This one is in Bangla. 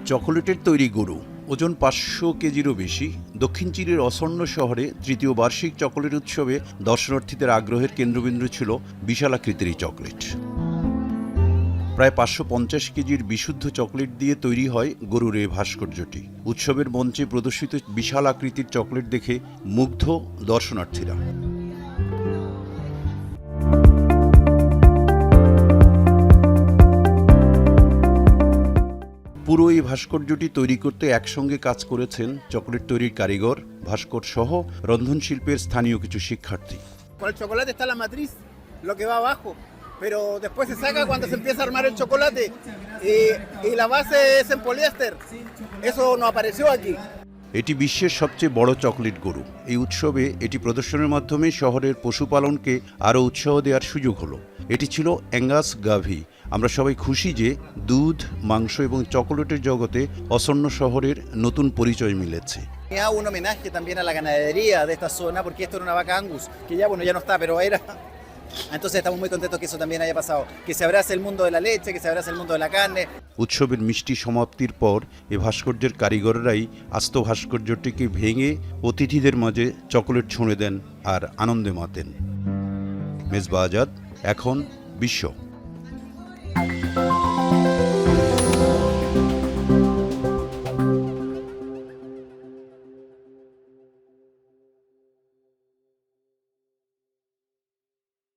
চকোলেটের তৈরি গরু ওজন ৫০০ কেজিরও বেশি। দক্ষিণ চীনের অসন্ন শহরে তৃতীয় বার্ষিক চকোলেট উৎসবে দর্শনার্থীদের আগ্রহের কেন্দ্রবিন্দু ছিল বিশালাকৃতির এই চকলেট। প্রায় ৫৫০ কেজির বিশুদ্ধ চকলেট দিয়ে তৈরি হয় গরুর এই ভাস্কর্যটি। উৎসবের মঞ্চে প্রদর্শিত বিশাল আকৃতির চকলেট দেখে মুগ্ধ দর্শনার্থীরা। পুরো এই ভাস্কর্যটি তৈরি করতে একসঙ্গে কাজ করেছেন চকলেট তৈরির কারিগর, ভাস্কর সহ রন্ধনশিল্পের স্থানীয় কিছু শিক্ষার্থী। Con el chocolate está la matriz, lo que va abajo, pero después se saca cuando se empieza a armar el chocolate y la base es en poliéster. Eso no apareció aquí. এটি বিশ্বের সবচেয়ে বড় চকলেট গরু। এই উৎসবে এটি প্রদর্শনের মাধ্যমে শহরের পশুপালনকে আরও উৎসাহ দেওয়ার সুযোগ হলো। এটি ছিল অ্যাঙ্গাস গাভী। আমরা সবাই খুশি যে দুধ, মাংস এবং চকোলেটের জগতে অসন্ন শহরের নতুন পরিচয় মিলেছে। Hago un homenaje también a la ganadería de esta zona porque esto era una vaca Angus, que ya bueno ya no está, pero era. Entonces estamos muy contentos que eso también haya pasado, que se abrace el mundo de la leche, que se abrace el mundo de la carne. উৎসবের মিষ্টি সমাপ্তির পর এ ভাস্কর্যের কারিগররাই আস্ত ভাস্কর্যটিকে ভেঙে অতিথিদের মাঝে চকোলেট ছুঁড়ে দেন আর আনন্দে মাতেন। মেজবা আজাদ, এখন বিশ্ব।